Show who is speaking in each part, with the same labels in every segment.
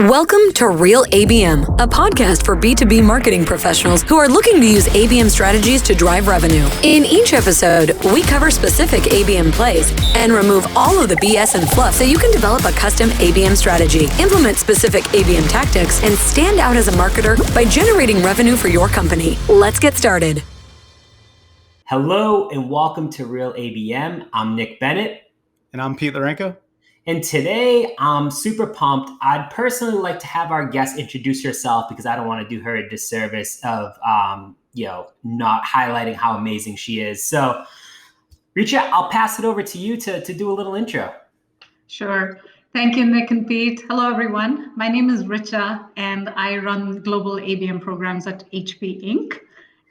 Speaker 1: Welcome to Real ABM, a podcast for B2B marketing professionals who are looking to use ABM strategies to drive revenue. In each episode, we cover specific ABM plays and remove all of the BS and fluff so you can develop a custom ABM strategy, implement specific ABM tactics, and stand out as a marketer by generating revenue for your company. Let's get started.
Speaker 2: Hello and welcome to Real ABM. I'm Nick Bennett.
Speaker 3: And I'm Pete Larenko.
Speaker 2: And today I'm super pumped. I'd personally like to have our guest introduce herself because I don't want to do her a disservice of, not highlighting how amazing she is. So, Richa, I'll pass it over to you to do a little intro.
Speaker 4: Sure. Thank you, Nick and Pete. Hello, everyone. My name is Richa, and I run global ABM programs at HP Inc.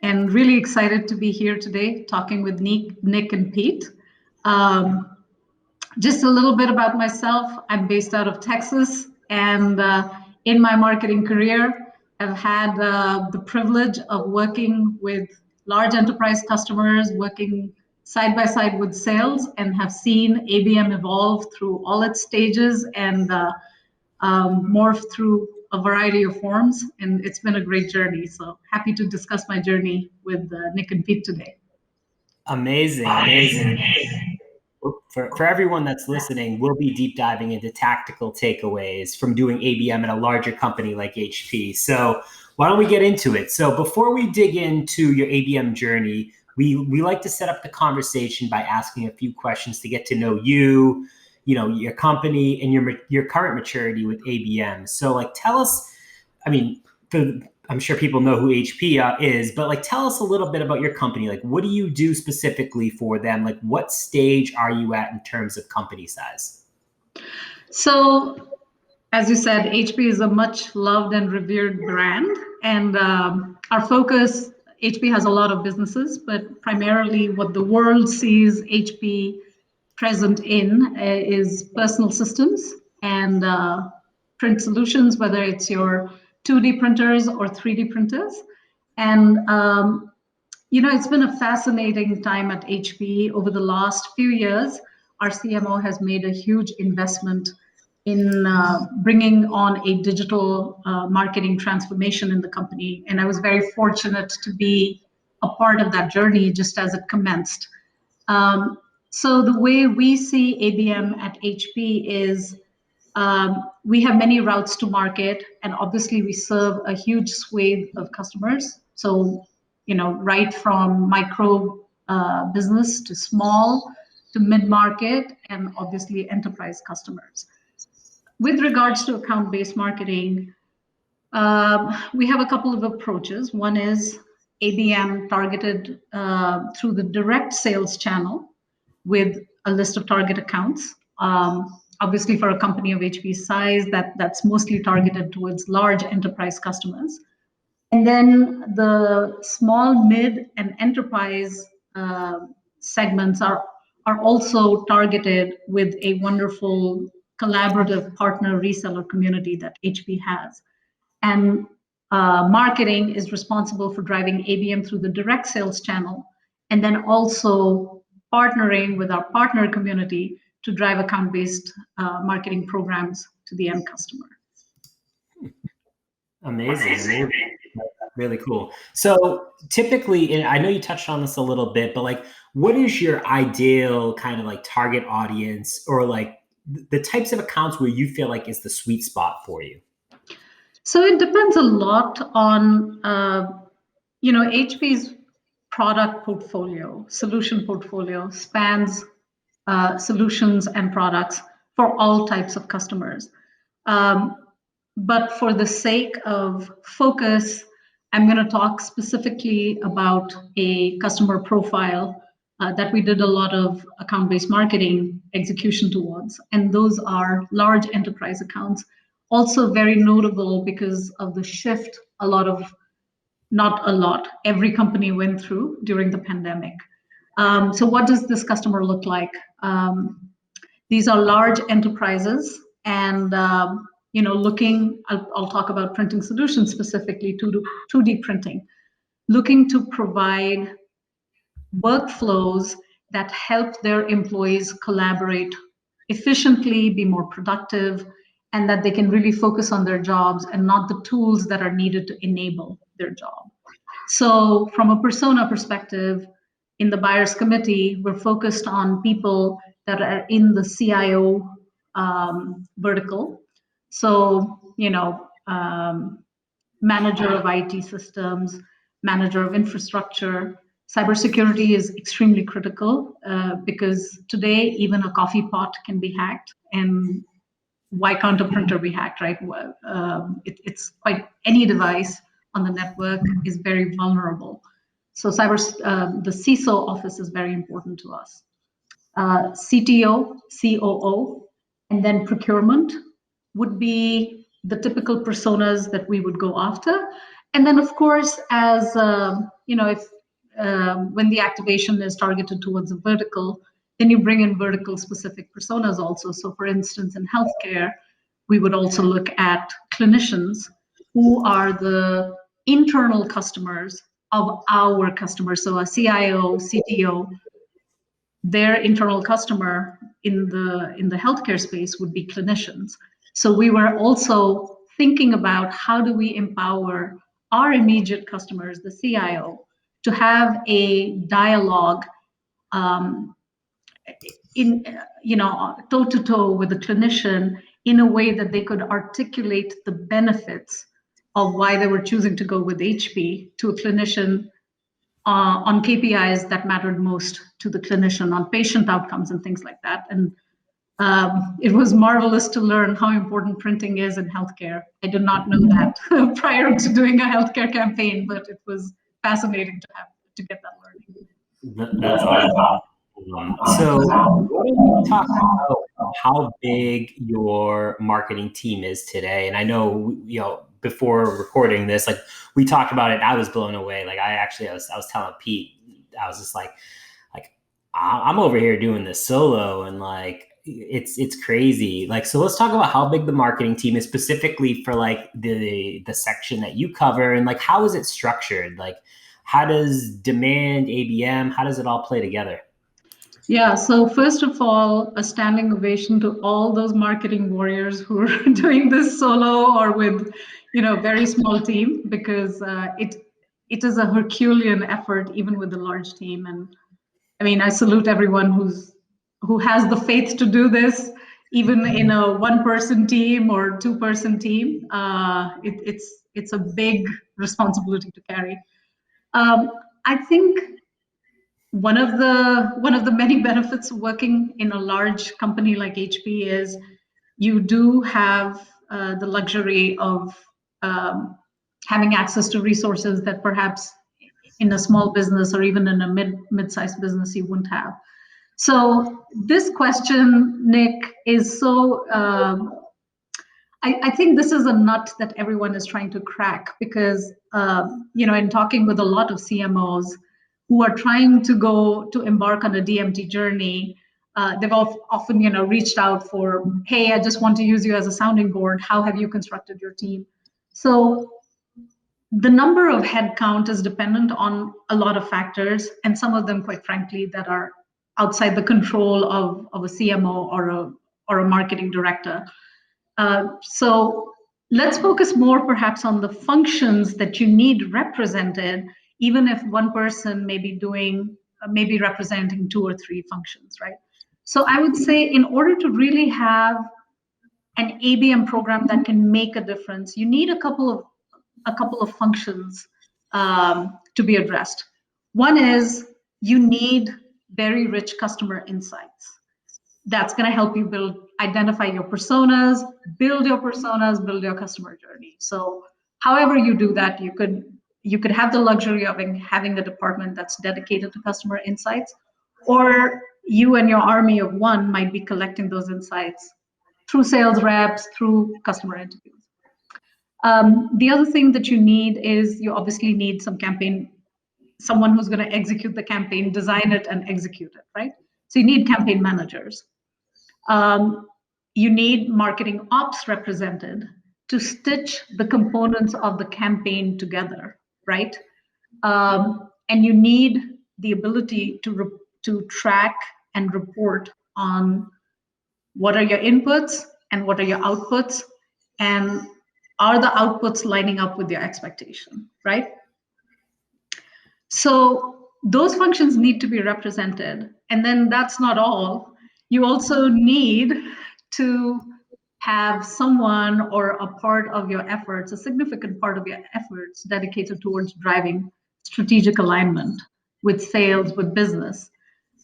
Speaker 4: And really excited to be here today talking with Nick and Pete. Just a little bit about myself. I'm based out of Texas, and in my marketing career, I've had the privilege of working with large enterprise customers, working side by side with sales, and have seen ABM evolve through all its stages and morph through a variety of forms. And it's been a great journey. So happy to discuss my journey with Nick and Pete today.
Speaker 2: Amazing. For everyone that's listening, we'll be deep diving into tactical takeaways from doing ABM at a larger company like HP. So why don't we get into it? So before we dig into your ABM journey, we like to set up the conversation by asking a few questions to get to know you, your company and your current maturity with ABM. So tell us, I'm sure people know who HP is, but tell us a little bit about your company. What do you do specifically for them? What stage are you at in terms of company size?
Speaker 4: So, as you said, HP is a much loved and revered brand. And our focus, HP has a lot of businesses, but primarily what the world sees HP present in is personal systems and print solutions, whether it's your 2D printers or 3D printers. And, it's been a fascinating time at HP. Over the last few years, our CMO has made a huge investment in bringing on a digital marketing transformation in the company. And I was very fortunate to be a part of that journey just as it commenced. So the way we see ABM at HP is we have many routes to market, and obviously we serve a huge swathe of customers. So, right from micro business to small to mid-market, and obviously enterprise customers. With regards to account-based marketing, we have a couple of approaches. One is ABM targeted through the direct sales channel with a list of target accounts. Obviously, for a company of HP's size, that's mostly targeted towards large enterprise customers. And then the small, mid, and enterprise segments are also targeted with a wonderful collaborative partner reseller community that HP has. And marketing is responsible for driving ABM through the direct sales channel, and then also partnering with our partner community to drive account-based marketing programs to the end customer.
Speaker 2: Amazing. Really cool. So typically, and I know you touched on this a little bit, but what is your ideal kind of target audience, or the types of accounts where you feel is the sweet spot for you?
Speaker 4: So it depends a lot on, HP's product portfolio, solution portfolio spans solutions and products for all types of customers. But for the sake of focus, I'm going to talk specifically about a customer profile that we did a lot of account-based marketing execution towards. And those are large enterprise accounts. Also very notable because of the shift every company went through during the pandemic. So what does this customer look like? These are large enterprises, and I'll talk about printing solutions specifically, 2D printing, looking to provide workflows that help their employees collaborate efficiently, be more productive, and that they can really focus on their jobs and not the tools that are needed to enable their job. So from a persona perspective, in the buyers committee, we're focused on people that are in the CIO vertical. So, manager of IT systems, manager of infrastructure. Cybersecurity is extremely critical because today even a coffee pot can be hacked, and why can't a printer be hacked, right? It's quite any device on the network is very vulnerable. So the CISO office is very important to us. CTO, COO, and then procurement would be the typical personas that we would go after. And then, of course, as if when the activation is targeted towards a vertical, then you bring in vertical specific personas also. So, for instance, in healthcare, we would also look at clinicians who are the internal customers of our customers. So, a CIO, CTO, their internal customer in the healthcare space would be clinicians. So we were also thinking about how do we empower our immediate customers, the CIO, to have a dialogue in toe to toe with the clinician in a way that they could articulate the benefits of why they were choosing to go with HP to a clinician on KPIs that mattered most to the clinician, on patient outcomes and things like that. And it was marvelous to learn how important printing is in healthcare. I did not know that prior to doing a healthcare campaign, but it was fascinating to get that learning.
Speaker 2: That's awesome. So what do we talk about how big your marketing team is today? And I know, before recording this, like we talked about it, I was blown away. Like I was telling Pete, I was just like I'm over here doing this solo, and like it's crazy. Like, so let's talk about how big the marketing team is specifically for like the section that you cover, and like how is it structured? Like how does demand, ABM, how does it all play together?
Speaker 4: Yeah, so first of all, a standing ovation to all those marketing warriors who are doing this solo or with, very small team, because it is a Herculean effort, even with a large team. And I mean, I salute everyone who has the faith to do this, even in a one-person team or two-person team. It's a big responsibility to carry. I think one of the many benefits of working in a large company like HP is you do have the luxury of having access to resources that perhaps in a small business or even in a mid-sized business you wouldn't have. So this question, Nick, is so I think this is a nut that everyone is trying to crack because in talking with a lot of CMOs who are trying to embark on a DMT journey, they've often reached out for, hey, I just want to use you as a sounding board. How have you constructed your team? So the number of headcount is dependent on a lot of factors, and some of them, quite frankly, that are outside the control of a CMO or a marketing director. So let's focus more perhaps on the functions that you need represented, even if one person may be representing 2 or 3 functions, right? So I would say in order to really have an ABM program that can make a difference, you need a couple of functions to be addressed. One is you need very rich customer insights. That's going to help you identify your personas, build your customer journey. So however you do that, you could have the luxury of having a department that's dedicated to customer insights, or you and your army of one might be collecting those insights through sales reps, through customer interviews. The other thing that you need is you obviously need someone who's going to execute the campaign, design it and execute it, right? So you need campaign managers. You need marketing ops represented to stitch the components of the campaign together, right? And you need the ability to track and report on what are your inputs, and what are your outputs, and are the outputs lining up with your expectation, right? So those functions need to be represented. And then that's not all. You also need to have someone or a part of your efforts, a significant part of your efforts dedicated towards driving strategic alignment with sales, with business.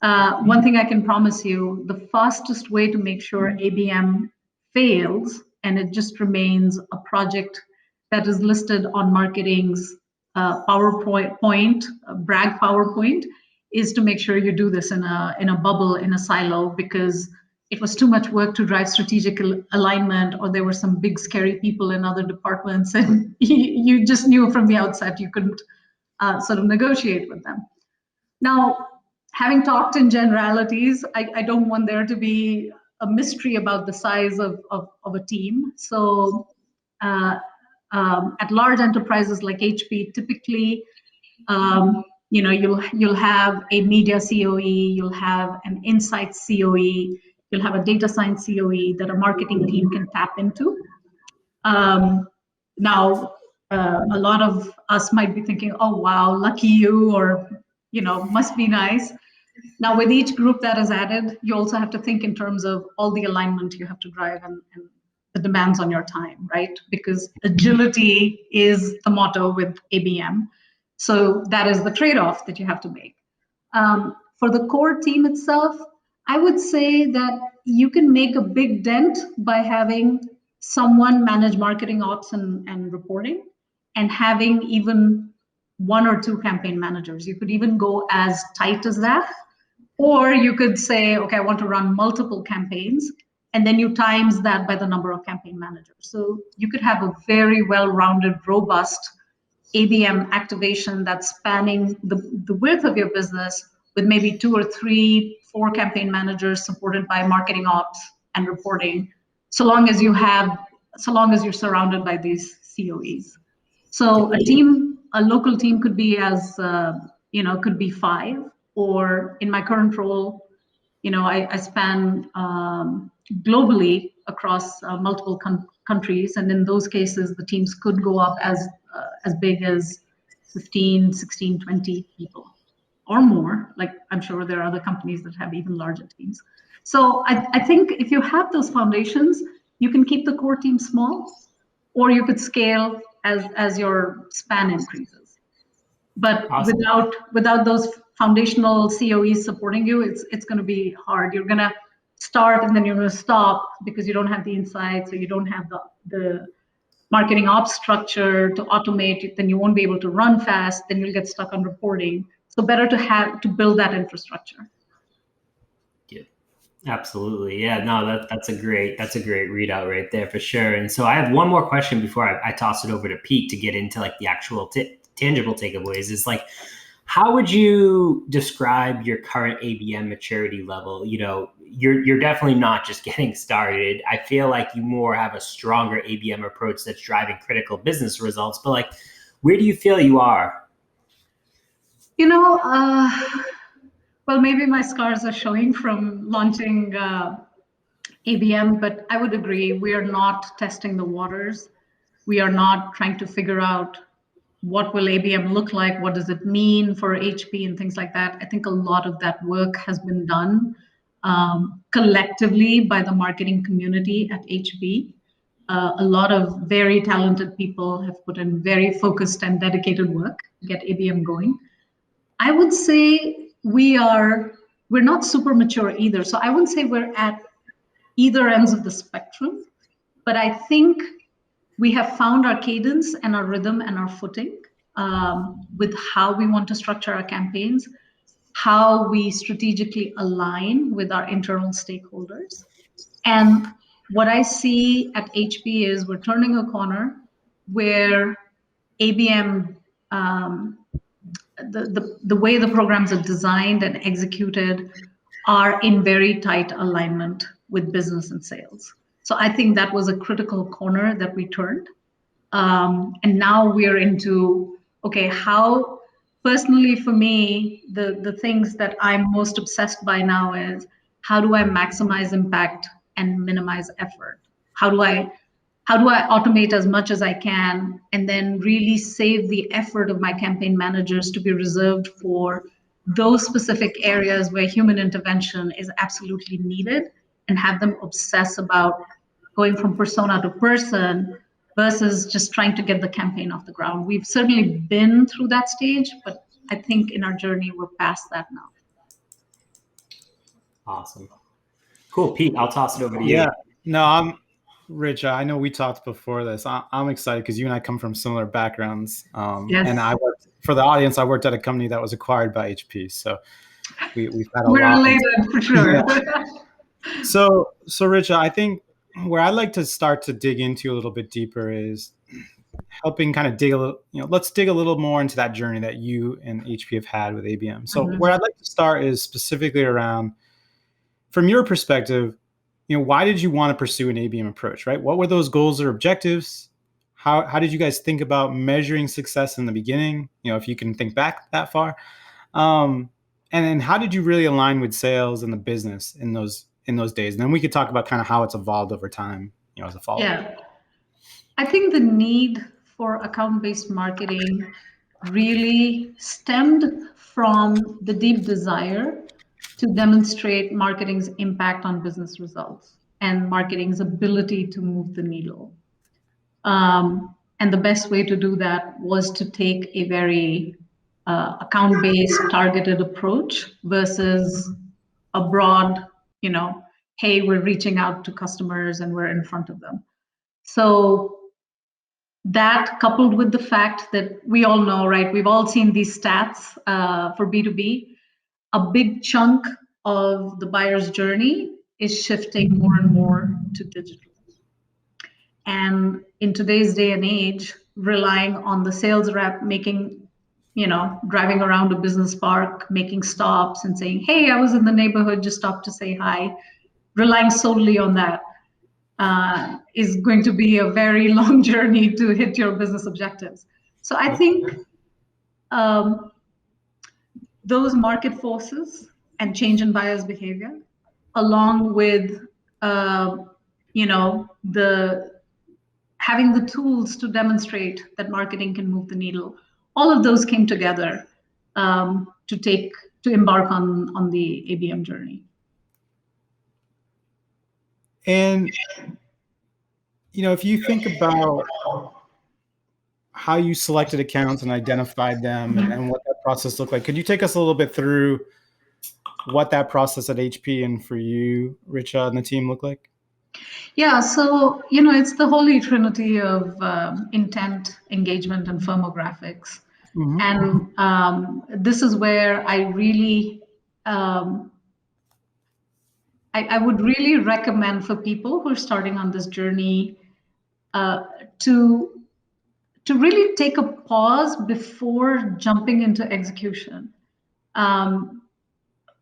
Speaker 4: One thing I can promise you, the fastest way to make sure ABM fails and it just remains a project that is listed on marketing's PowerPoint, brag PowerPoint, is to make sure you do this in a bubble, in a silo, because it was too much work to drive strategic alignment, or there were some big scary people in other departments, and you just knew from the outset you couldn't sort of negotiate with them. Now, having talked in generalities, I don't want there to be a mystery about the size of a team. So at large enterprises like HP, typically, you'll have a media COE, you'll have an insights COE, you'll have a data science COE that a marketing team can tap into. Now, a lot of us might be thinking, oh, wow, lucky you, or, must be nice. Now, with each group that is added, you also have to think in terms of all the alignment you have to drive and the demands on your time, right? Because agility is the motto with ABM. So that is the trade-off that you have to make. For the core team itself, I would say that you can make a big dent by having someone manage marketing ops and reporting, and having even one or two campaign managers. You could even go as tight as that. Or you could say, okay, I want to run multiple campaigns, and then you times that by the number of campaign managers. So you could have a very well-rounded, robust ABM activation that's spanning the width of your business, with maybe 2 or 3, 4 campaign managers supported by marketing ops and reporting, so long as you're surrounded by these COEs. So a local team could be could be 5, or in my current role, I span globally across multiple countries, and in those cases, the teams could go up as big as 15, 16, 20 people or more. Like, I'm sure there are other companies that have even larger teams. So I think if you have those foundations, you can keep the core team small, or you could scale as your span increases. But awesome. without those foundational COEs supporting you, it's going to be hard. You're going to start and then you're going to stop because you don't have the insights, or you don't have the marketing ops structure to automate. Then you won't be able to run fast. Then you'll get stuck on reporting. So better to build that infrastructure.
Speaker 2: Yeah, absolutely. Yeah, no, that's a great readout right there for sure. And so I have one more question before I toss it over to Pete to get into like the actual tangible takeaways. Is like, how would you describe your current ABM maturity level? You're definitely not just getting started. I feel like you more have a stronger ABM approach that's driving critical business results. But like, where do you feel you are?
Speaker 4: Well, maybe my scars are showing from launching ABM, but I would agree, we are not testing the waters. We are not trying to figure out what will ABM look like, what does it mean for HP and things like that. I think a lot of that work has been done collectively by the marketing community at HP. A lot of very talented people have put in very focused and dedicated work to get ABM going. I would say we're not super mature either. So I wouldn't say we're at either ends of the spectrum, but I think we have found our cadence and our rhythm and our footing with how we want to structure our campaigns, how we strategically align with our internal stakeholders. And what I see at HP is we're turning a corner where ABM, the way the programs are designed and executed are in very tight alignment with business and sales. So I think that was a critical corner that we turned. And now we're into, okay, how, personally for me, the things that I'm most obsessed by now is, how do I maximize impact and minimize effort? how do I automate as much as I can and then really save the effort of my campaign managers to be reserved for those specific areas where human intervention is absolutely needed, and have them obsess about going from persona to person versus just trying to get the campaign off the ground. We've certainly been through that stage, but I think in our journey, we're past that now.
Speaker 2: Awesome. Cool. Pete, I'll toss it over to you.
Speaker 3: Yeah. No, Richa, I know we talked before this. I'm excited because you and I come from similar backgrounds.
Speaker 4: Yes.
Speaker 3: And for the audience, I worked at a company that was acquired by HP. So we've had a
Speaker 4: We're
Speaker 3: lot.
Speaker 4: related for sure.
Speaker 3: Yeah. So Richa, I think where I'd like to start to dig into a little bit deeper is helping kind of dig a little, let's dig a little more into that journey that you and HP have had with ABM. So where I'd like to start is specifically around, from your perspective, why did you want to pursue an ABM approach, right? What were those goals or objectives? How did you guys think about measuring success in the beginning? If you can think back that far. And then how did you really align with sales and the business in those days? And then we could talk about kind of how it's evolved over time, as a follow-up.
Speaker 4: Yeah. I think the need for account-based marketing really stemmed from the deep desire to demonstrate marketing's impact on business results and marketing's ability to move the needle. And the best way to do that was to take a very account-based targeted approach versus a broad, hey, we're reaching out to customers and we're in front of them. So that, coupled with the fact that we all know, right, we've all seen these stats for B2B, a big chunk of the buyer's journey is shifting more and more to digital. And in today's day and age, relying on the sales rep making, driving around a business park, making stops and saying, hey, I was in the neighborhood, just stopped to say hi, relying solely on that is going to be a very long journey to hit your business objectives. So I think those market forces and change in buyers' behavior, along with having the tools to demonstrate that marketing can move the needle, all of those came together to embark on the ABM journey.
Speaker 3: And if you think about how you selected accounts and identified them and what that process looked like, could you take us a little bit through what that process at HP and for you, Richa, and the team looked like?
Speaker 4: Yeah, so it's the holy trinity of intent, engagement, and firmographics. Mm-hmm. And this is where I really I would really recommend for people who are starting on this journey to really take a pause before jumping into execution.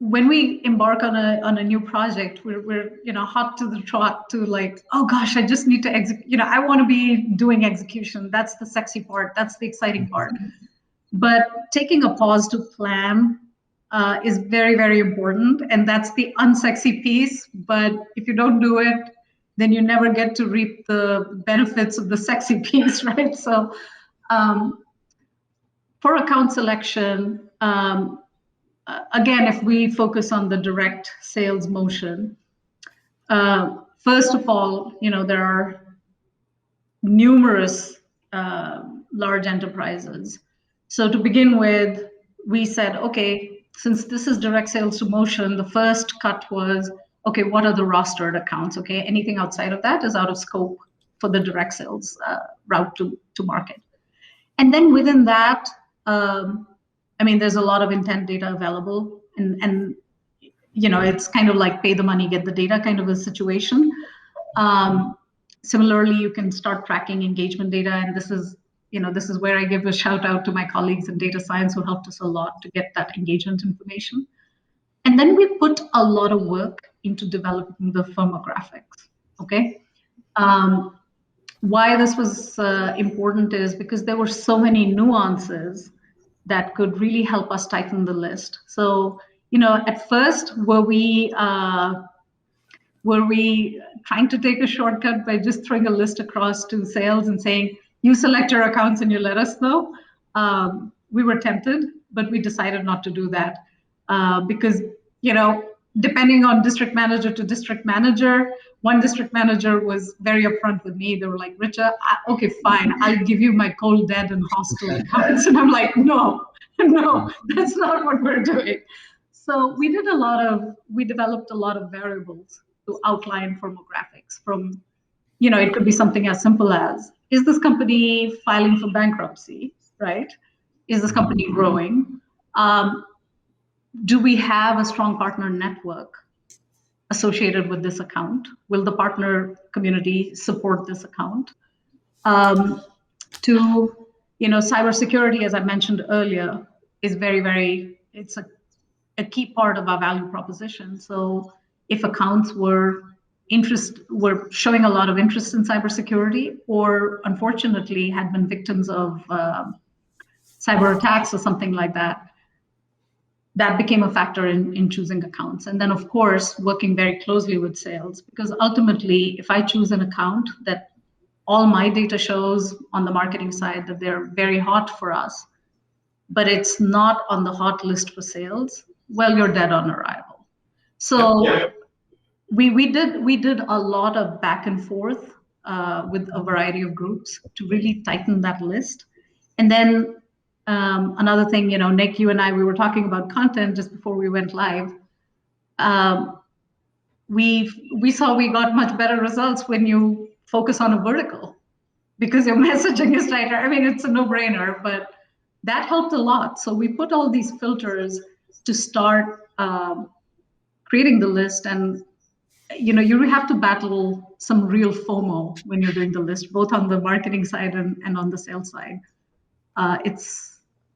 Speaker 4: When we embark on a new project, we're hot to the trot to like, oh gosh, I just need to execute. I want to be doing execution. That's the sexy part. That's the exciting part. But taking a pause to plan is very, very important. And that's the unsexy piece. But if you don't do it, then you never get to reap the benefits of the sexy piece, right? So for account selection, again, if we focus on the direct sales motion, first of all, there are numerous large enterprises. So to begin with, we said, okay, since this is direct sales to motion, the first cut was, okay, what are the rostered accounts? Okay, anything outside of that is out of scope for the direct sales route to market. And then within that, there's a lot of intent data available, and it's kind of like pay the money, get the data kind of a situation. Similarly, you can start tracking engagement data, and this is where I give a shout out to my colleagues in data science who helped us a lot to get that engagement information. And then we put a lot of work into developing the firmographics. Okay. Why this was important is because there were so many nuances that could really help us tighten the list. So, at first, were we trying to take a shortcut by just throwing a list across to sales and saying, you select your accounts and you let us know. We were tempted, but we decided not to do that because, depending on district manager to district manager, one district manager was very upfront with me. They were like, Richa, okay, fine, I'll give you my cold, dead, and hostile accounts. And I'm like, no, that's not what we're doing. So we developed a lot of variables to outline firmographics from, it could be something as simple as, is this company filing for bankruptcy, right? Is this company growing? Do we have a strong partner network associated with this account? Will the partner community support this account? Cybersecurity, as I mentioned earlier, is it's a key part of our value proposition. So if accounts were showing a lot of interest in cybersecurity, or unfortunately had been victims of cyber attacks or something like that, that became a factor in choosing accounts. And then, of course, working very closely with sales, because ultimately, if I choose an account that all my data shows on the marketing side that they're very hot for us, but it's not on the hot list for sales, well, you're dead on arrival. So we did a lot of back and forth with a variety of groups to really tighten that list. And then another thing, Nick, you and I, we were talking about content just before we went live. We saw we got much better results when you focus on a vertical because your messaging is tighter. I mean, it's a no-brainer, but that helped a lot. So we put all these filters to start creating the list. And, you have to battle some real FOMO when you're doing the list, both on the marketing side and on the sales side.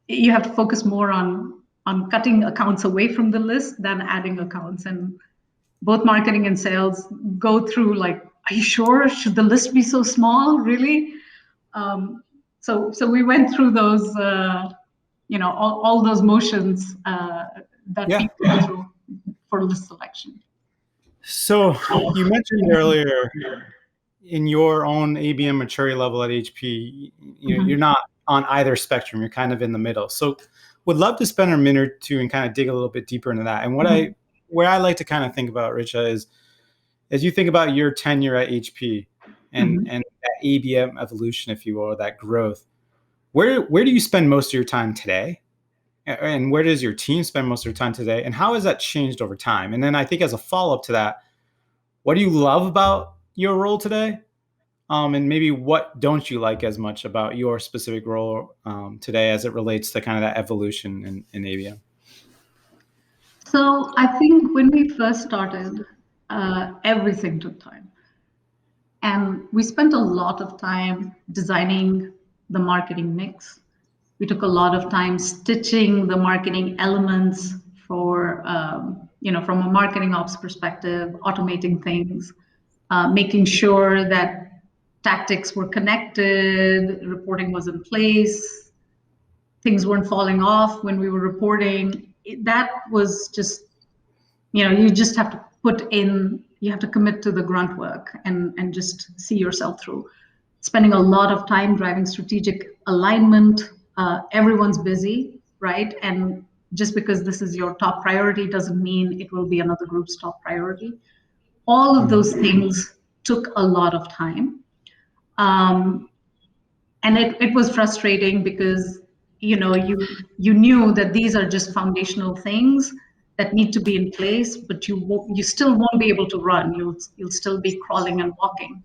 Speaker 4: You have to focus more on cutting accounts away from the list than adding accounts. And both marketing and sales go through like, are you sure? Should the list be so small? Really? So we went through those, all those motions that people go through for list selection.
Speaker 3: So you mentioned earlier in your own ABM maturity level at HP, you're not on either spectrum. You're kind of in the middle. So would love to spend a minute or two and kind of dig a little bit deeper into that. And where I like to kind of think about, Richa, is as you think about your tenure at HP and that ABM evolution, if you will, that growth, where do you spend most of your time today? And where does your team spend most of their time today? And how has that changed over time? And then I think as a follow-up to that, what do you love about your role today? And maybe what don't you like as much about your specific role today as it relates to kind of that evolution in ABM?
Speaker 4: So I think when we first started, everything took time. And we spent a lot of time designing the marketing mix. We took a lot of time stitching the marketing elements for, from a marketing ops perspective, automating things, making sure that tactics were connected, reporting was in place, things weren't falling off when we were reporting. That was just, you just have to you have to commit to the grunt work and just see yourself through. Spending a lot of time driving strategic alignment. Everyone's busy, right? And just because this is your top priority doesn't mean it will be another group's top priority. All of those things took a lot of time. And it was frustrating because, you knew that these are just foundational things that need to be in place, but you still won't be able to run. You'll still be crawling and walking.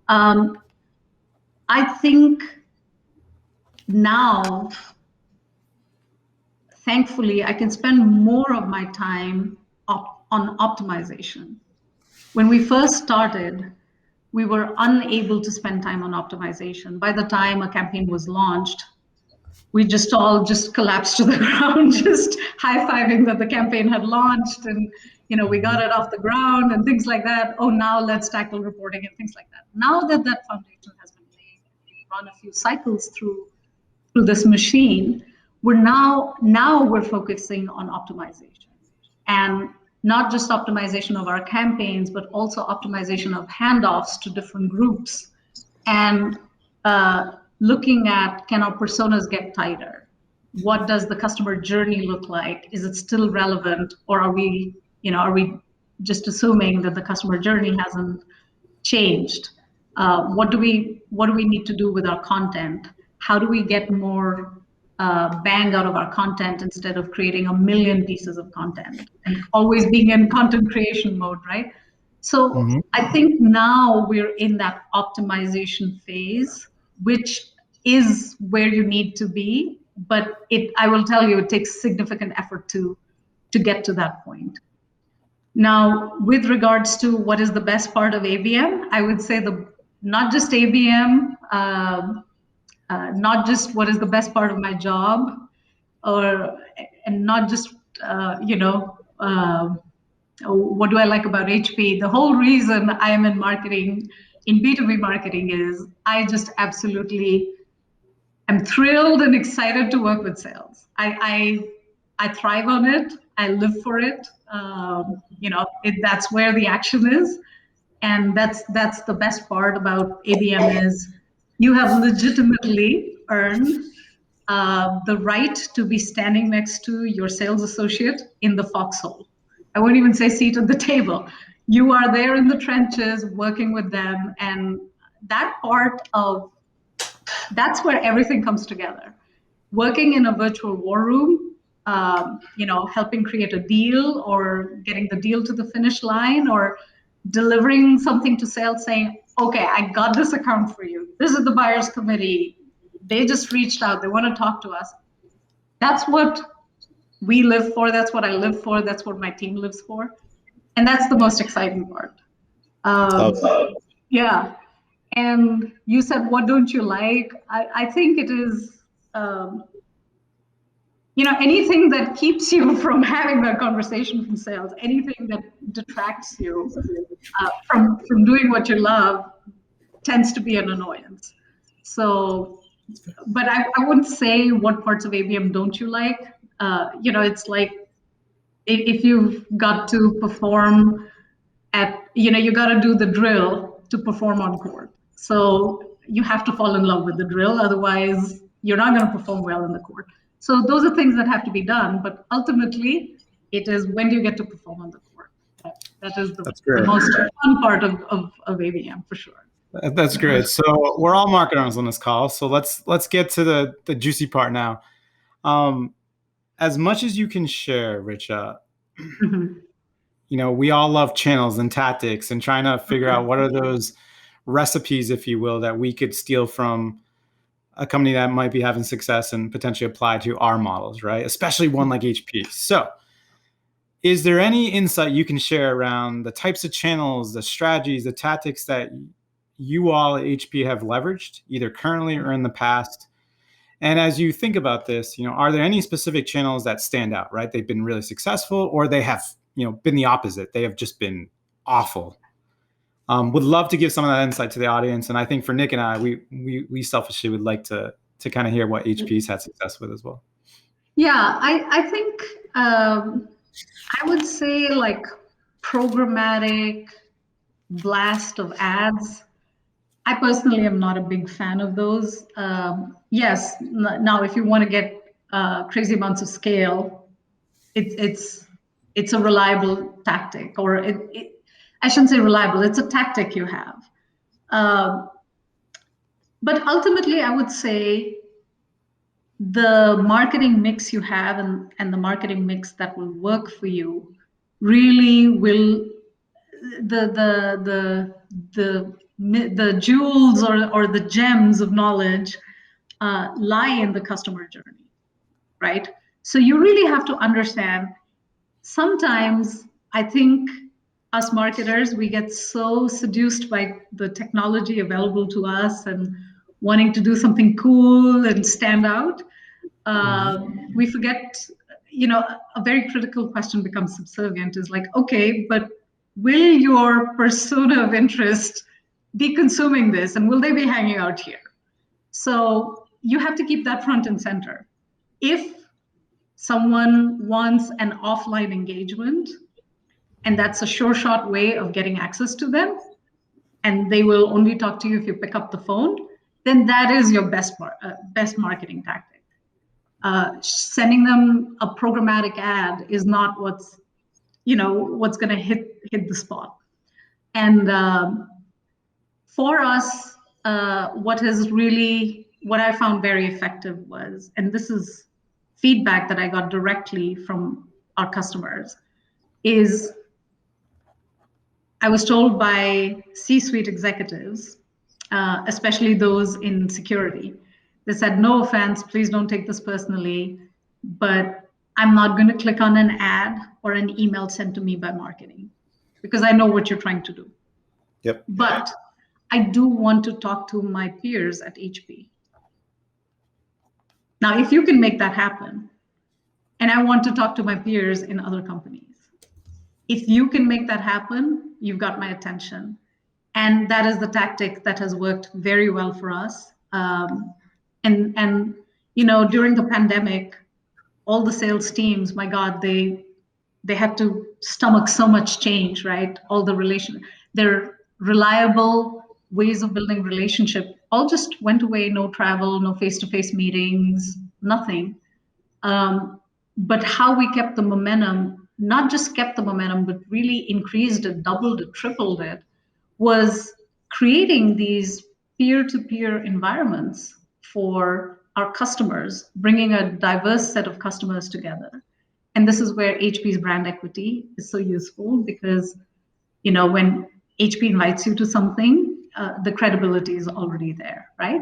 Speaker 4: I think now, thankfully, I can spend more of my time on optimization. When we first started, we were unable to spend time on optimization. By the time a campaign was launched, we just all collapsed to the ground, just high-fiving that the campaign had launched and we got it off the ground and things like that. Oh, now let's tackle reporting and things like that. Now that foundation has been laid, we've run a few cycles through this machine, we're now focusing on optimization. And not just optimization of our campaigns, but also optimization of handoffs to different groups, and looking at, can our personas get tighter? What does the customer journey look like? Is it still relevant, or are we just assuming that the customer journey hasn't changed? What do we need to do with our content? How do we get more bang out of our content instead of creating a million pieces of content and always being in content creation mode, right? So I think now we're in that optimization phase, which is where you need to be. But I will tell you, it takes significant effort to get to that point. Now, with regards to what is the best part of ABM, I would say not just ABM, not just what is the best part of my job, and not just what do I like about HP. The whole reason I am in marketing, in B2B marketing, is I just absolutely am thrilled and excited to work with sales. I thrive on it. I live for it. That's where the action is, and that's the best part about ABM is you have legitimately earned the right to be standing next to your sales associate in the foxhole. I won't even say seat at the table. You are there in the trenches working with them, and that's where everything comes together. Working in a virtual war room, helping create a deal or getting the deal to the finish line, or delivering something to sales saying, okay, I got this account for you. This is the buyer's committee. They just reached out. They want to talk to us. That's what we live for. That's what I live for. That's what my team lives for. And that's the most exciting part. Yeah. And you said, what don't you like? I think it is, anything that keeps you from having that conversation from sales, anything that detracts you from doing what you love tends to be an annoyance. So, but I wouldn't say what parts of ABM don't you like. It's like if you've got to perform you got to do the drill to perform on court. So you have to fall in love with the drill. Otherwise, you're not going to perform well in the court. So those are things that have to be done. But ultimately, it is when do you get to perform on the court. That is the most fun part of ABM, for sure.
Speaker 3: That's great. So we're all marketers on this call. So let's get to the juicy part now. As much as you can share, Richa, we all love channels and tactics and trying to figure out what are those recipes, if you will, that we could steal from a company that might be having success and potentially apply to our models, right? Especially one like HP. So is there any insight you can share around the types of channels, the strategies, the tactics that you all at HP have leveraged, either currently or in the past? And as you think about this, are there any specific channels that stand out, right? They've been really successful, or they have, been the opposite. They have just been awful. Would love to give some of that insight to the audience. And I think for Nick and I, we selfishly would like to kind of hear what HP's had success with as well.
Speaker 4: Yeah, I think I would say like programmatic blast of ads. I personally am not a big fan of those. Yes, now if you want to get crazy amounts of scale, it's a reliable tactic, or I shouldn't say reliable, it's a tactic you have. But ultimately, I would say the marketing mix you have and the marketing mix that will work for you really will, the jewels or the gems of knowledge lie in the customer journey, right? So you really have to understand. Sometimes I think us marketers, we get so seduced by the technology available to us and wanting to do something cool and stand out. We forget, a very critical question becomes subservient, is like, okay, but will your persona of interest be consuming this, and will they be hanging out here? So you have to keep that front and center. If someone wants an offline engagement, and that's a sure shot way of getting access to them, and they will only talk to you if you pick up the phone, then that is your best marketing tactic. Sending them a programmatic ad is not what's going to hit the spot. And for us, what I found very effective was, and this is feedback that I got directly from our customers, is I was told by C-suite executives, especially those in security, they said, no offense, please don't take this personally, but I'm not going to click on an ad or an email sent to me by marketing because I know what you're trying to do.
Speaker 3: Yep.
Speaker 4: But I do want to talk to my peers at HP. Now, if you can make that happen, and I want to talk to my peers in other companies, if you can make that happen, you've got my attention. And that is the tactic that has worked very well for us. And during the pandemic, all the sales teams, my God, they had to stomach so much change, right? All the their reliable ways of building relationship all just went away. No travel, no face-to-face meetings, nothing. But how we kept the momentum, not just kept the momentum, but really increased it, doubled it, tripled it, was creating these peer-to-peer environments for our customers, bringing a diverse set of customers together. And this is where HP's brand equity is so useful because, when HP invites you to something, the credibility is already there, right?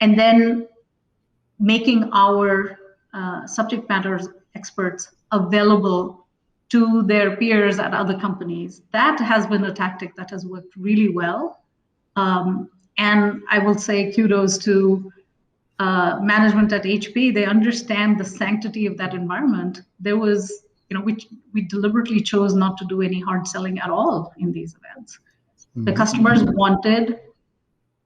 Speaker 4: And then making our subject matter experts available to their peers at other companies. That has been a tactic that has worked really well. And I will say kudos to management at HP. They understand the sanctity of that environment. There was, we deliberately chose not to do any hard selling at all in these events. Mm-hmm. The customers wanted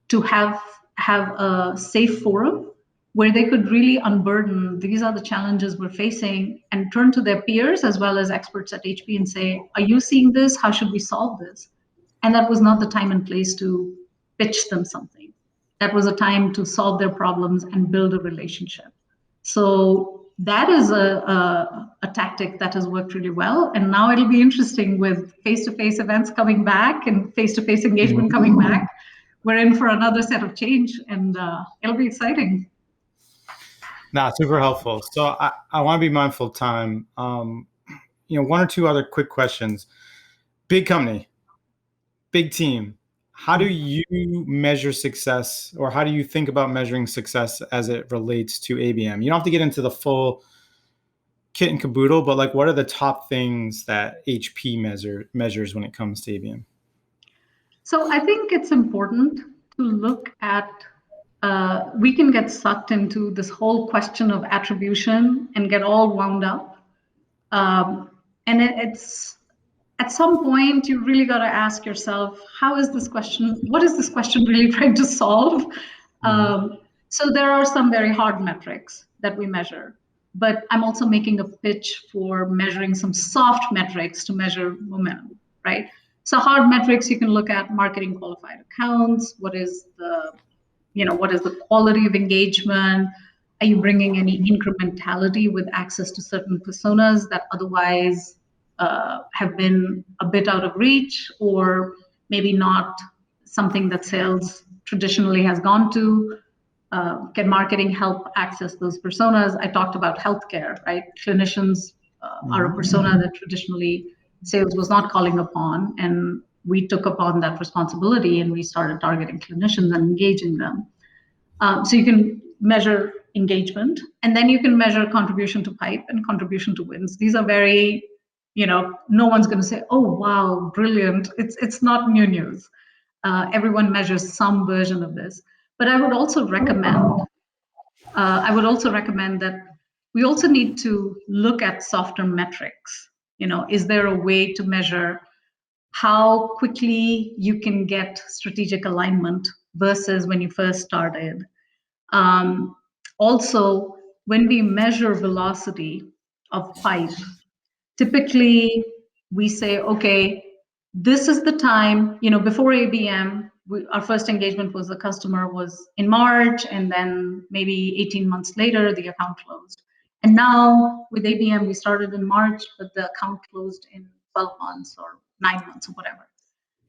Speaker 4: to have a safe forum where they could really unburden, these are the challenges we're facing, and turn to their peers as well as experts at HP and say, are you seeing this? How should we solve this? And that was not the time and place to pitch them something. That was a time to solve their problems and build a relationship. So that is a tactic that has worked really well. And now it'll be interesting with face-to-face events coming back and face-to-face engagement coming back. We're in for another set of change, and it'll be exciting.
Speaker 3: Super helpful. So I want to be mindful of time. One or two other quick questions. Big company, big team. How do you measure success, or how do you think about measuring success as it relates to ABM? You don't have to get into the full kit and caboodle, but what are the top things that HP measures when it comes to ABM?
Speaker 4: So I think it's important to look at, we can get sucked into this whole question of attribution and get all wound up. And it's, at some point, you really got to ask yourself, what is this question really trying to solve? Mm-hmm. So there are some very hard metrics that we measure, but I'm also making a pitch for measuring some soft metrics to measure momentum, right? So hard metrics, you can look at marketing qualified accounts. What is the quality of engagement? Are you bringing any incrementality with access to certain personas that otherwise have been a bit out of reach, or maybe not something that sales traditionally has gone to? Can marketing help access those personas? I talked about healthcare, right? Clinicians are a persona that traditionally sales was not calling upon, and we took upon that responsibility and we started targeting clinicians and engaging them. So you can measure engagement, and then you can measure contribution to pipe and contribution to wins. These are very, no one's going to say, oh, wow, brilliant. It's not new news. Everyone measures some version of this. But I would also recommend that we also need to look at softer metrics. Is there a way to measure how quickly you can get strategic alignment versus when you first started? Also, when we measure velocity of pipe, typically we say, okay, this is the time, before ABM, our first engagement was the customer was in March, and then maybe 18 months later, the account closed. And now with ABM, we started in March, but the account closed in 12 months or 9 months or whatever.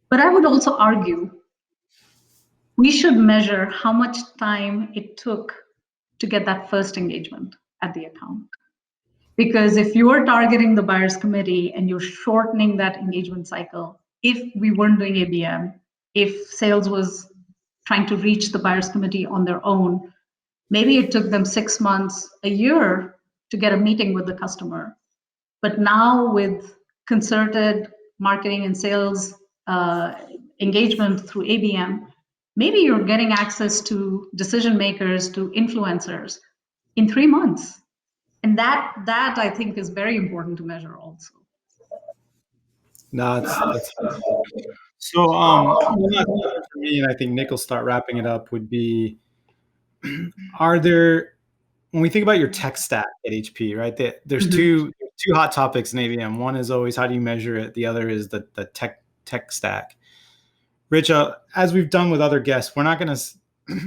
Speaker 4: But I would also argue we should measure how much time it took to get that first engagement at the account. Because if you're targeting the buyer's committee and you're shortening that engagement cycle, if we weren't doing ABM, if sales was trying to reach the buyer's committee on their own, maybe it took them 6 months, a year to get a meeting with the customer. But now with concerted marketing and sales engagement through ABM, maybe you're getting access to decision makers, to influencers in 3 months. And that I think is very important to measure also.
Speaker 3: No, that's so. One last question for me, and I think Nick will start wrapping it up. Would be, are there, when we think about your tech stack at HP, right? There's two hot topics in ABM. One is always how do you measure it. The other is the tech stack. Richa, as we've done with other guests, we're not going to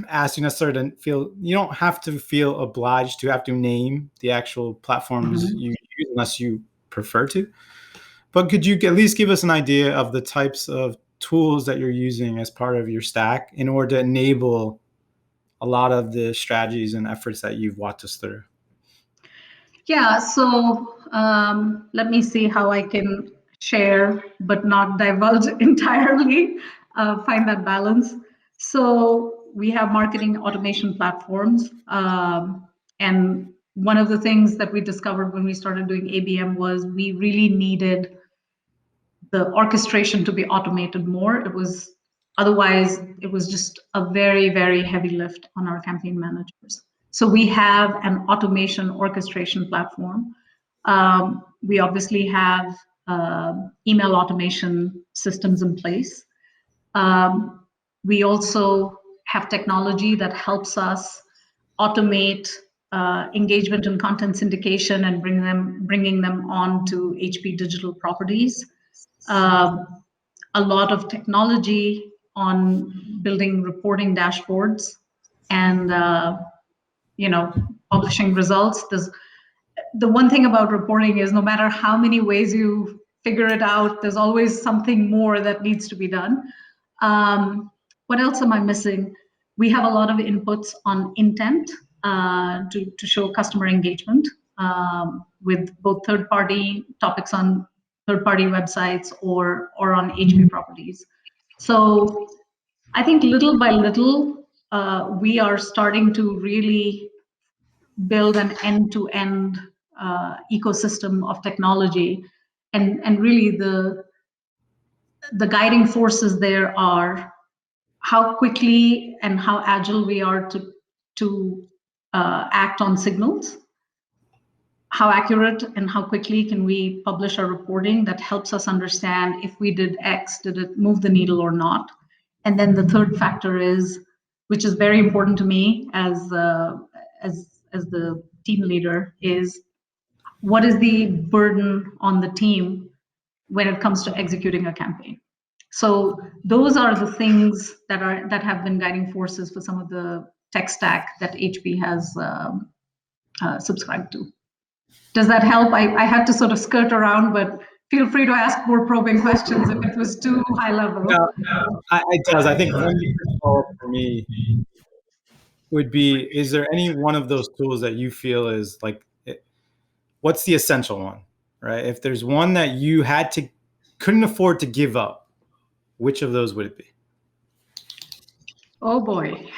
Speaker 3: ask you necessarily to feel, you don't have to feel obliged to have to name the actual platforms you use unless you prefer to. But could you at least give us an idea of the types of tools that you're using as part of your stack in order to enable a lot of the strategies and efforts that you've walked us through?
Speaker 4: Yeah, so let me see how I can share but not divulge entirely, find that balance. So we have marketing automation platforms. And one of the things that we discovered when we started doing ABM was we really needed the orchestration to be automated more. Otherwise, it was just a very, very heavy lift on our campaign managers. So we have an automation orchestration platform. We obviously have email automation systems in place. We also have technology that helps us automate engagement and content syndication and bringing them on to HP digital properties. A lot of technology on building reporting dashboards and publishing results. The one thing about reporting is no matter how many ways you figure it out, there's always something more that needs to be done. What else am I missing? We have a lot of inputs on intent to show customer engagement with both third-party topics on third-party websites or on HP properties. So I think little by little, we are starting to really build an end-to-end ecosystem of technology. And really the guiding forces there are how quickly and how agile we are to act on signals, how accurate and how quickly can we publish our reporting that helps us understand if we did X, did it move the needle or not? And then the third factor is, which is very important to me as the team leader, is what is the burden on the team when it comes to executing a campaign? So those are the things that have been guiding forces for some of the tech stack that HP has subscribed to. Does that help? I had to sort of skirt around, but feel free to ask more probing questions if it was too high level.
Speaker 3: No, it does. I think one follow-up for me would be, is there any one of those tools that you feel is like, what's the essential one, right? If there's one that you couldn't afford to give up, which of those would it be?
Speaker 4: Oh boy.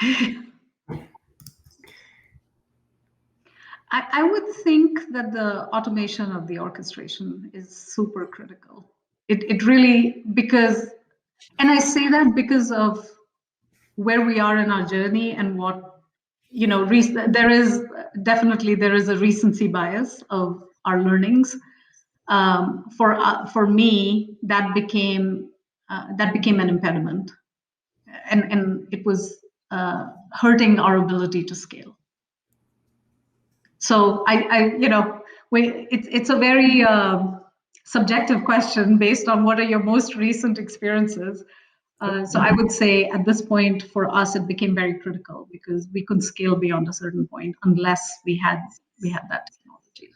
Speaker 4: I would think that the automation of the orchestration is super critical. It really, and I say that because of where we are in our journey and what, there is a recency bias of our learnings. For me, that became an impediment, and it was hurting our ability to scale. So it's a very subjective question based on what are your most recent experiences. So I would say at this point for us, it became very critical because we couldn't scale beyond a certain point unless we had that technology.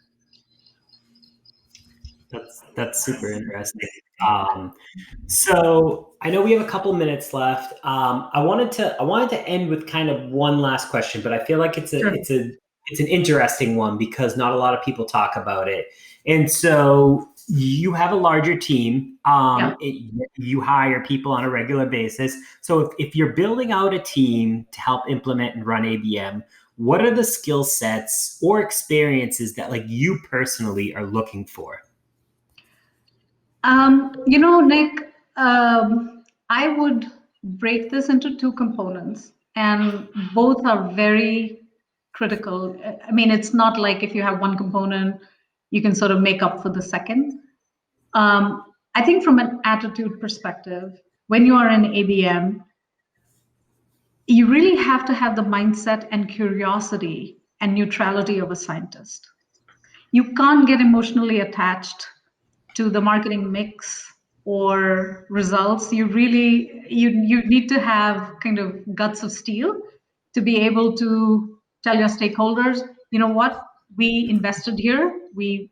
Speaker 2: That's super interesting. So I know we have a couple minutes left. I wanted to end with kind of one last question, but I feel like it's an interesting one because not a lot of people talk about it. And so you have a larger team. You hire people on a regular basis. So if you're building out a team to help implement and run ABM, what are the skill sets or experiences that like you personally are looking for?
Speaker 4: Nick, I would break this into two components, and both are very critical. I mean, it's not like if you have one component, you can sort of make up for the second. I think from an attitude perspective, when you are in ABM, you really have to have the mindset and curiosity and neutrality of a scientist. You can't get emotionally attached to the marketing mix or results. You need to have kind of guts of steel to be able to tell your stakeholders, you know what, we invested here, we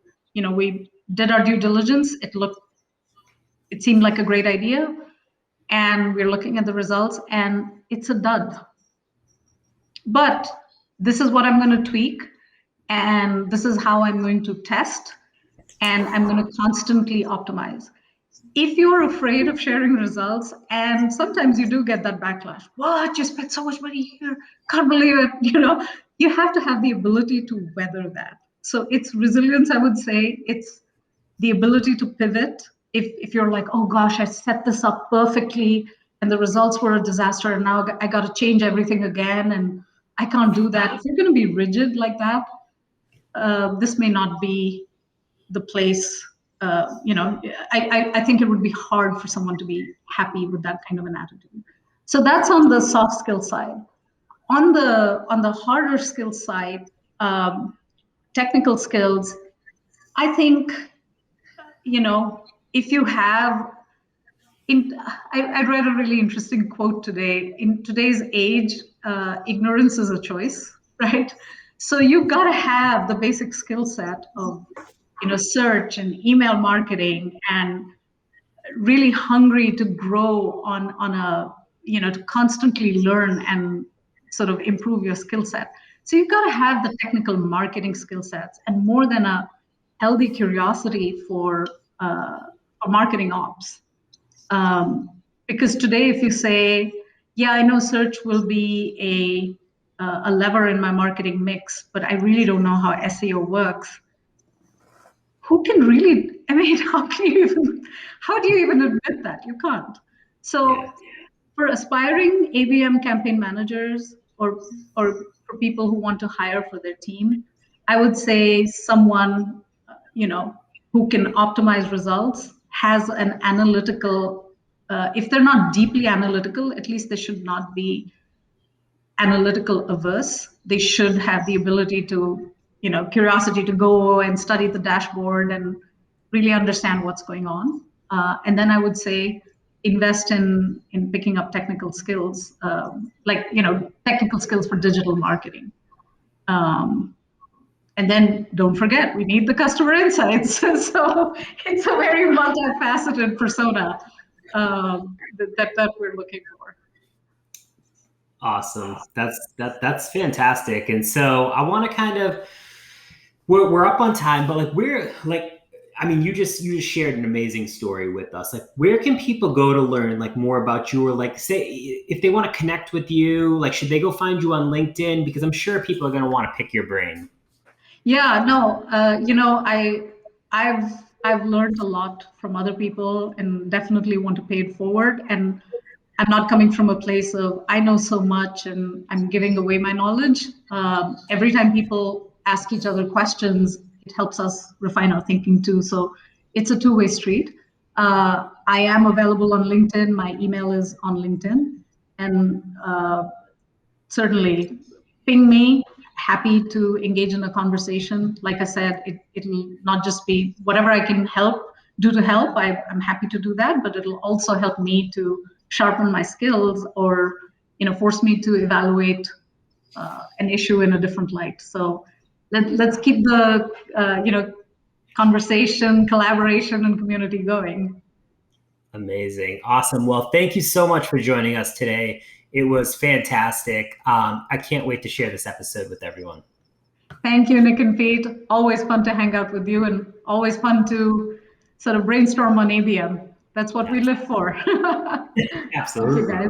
Speaker 4: did our due diligence, it seemed like a great idea, and we're looking at the results and it's a dud. But this is what I'm going to tweak, and this is how I'm going to test, and I'm going to constantly optimize. If you're afraid of sharing results, and sometimes you do get that backlash, what, you spent so much money here, can't believe it, you have to have the ability to weather that. So it's resilience, I would say. It's the ability to pivot. If you're like, oh gosh, I set this up perfectly and the results were a disaster, and now I got to change everything again, and I can't do that. If you're going to be rigid like that, this may not be the place. I think it would be hard for someone to be happy with that kind of an attitude. So that's on the soft skill side. On the harder skill side, technical skills, I think, if you have, I read a really interesting quote today. In today's age, ignorance is a choice, right? So you've got to have the basic skill set of, search and email marketing, and really hungry to grow on a, to constantly learn and sort of improve your skill set. So you've got to have the technical marketing skill sets, and more than a healthy curiosity for marketing ops. Because today, if you say, yeah, I know search will be a lever in my marketing mix, but I really don't know how SEO works. Who can really, I mean, how do you even admit that? You can't. So for aspiring ABM campaign managers, or for people who want to hire for their team, I would say someone, who can optimize results, has an analytical, if they're not deeply analytical, at least they should not be analytical averse. They should have the ability to, curiosity to go and study the dashboard and really understand what's going on. And then I would say invest in picking up technical skills, technical skills for digital marketing. And then don't forget, we need the customer insights. So it's a very multifaceted persona that we're looking for.
Speaker 2: Awesome. That's fantastic. And so I want to kind of, we're up on time, but you just shared an amazing story with us. Like, where can people go to learn more about you, or say if they want to connect with you, should they go find you on LinkedIn? Because I'm sure people are going to want to pick your brain.
Speaker 4: Yeah, no, I've learned a lot from other people, and definitely want to pay it forward. And I'm not coming from a place of I know so much and I'm giving away my knowledge. Every time people ask each other questions, it helps us refine our thinking too. So it's a two-way street. I am available on LinkedIn. My email is on LinkedIn, and certainly ping me. Happy to engage in a conversation. Like I said, it'll not just be whatever I can help do to help, I'm happy to do that, but it'll also help me to sharpen my skills or, force me to evaluate an issue in a different light. So let's keep the, conversation, collaboration, and community going.
Speaker 2: Amazing. Awesome. Well, thank you so much for joining us today. It was fantastic. I can't wait to share this episode with everyone.
Speaker 4: Thank you, Nick and Pete. Always fun to hang out with you and always fun to sort of brainstorm on ABM. That's what we live for.
Speaker 2: Absolutely.
Speaker 4: Thank you, guys.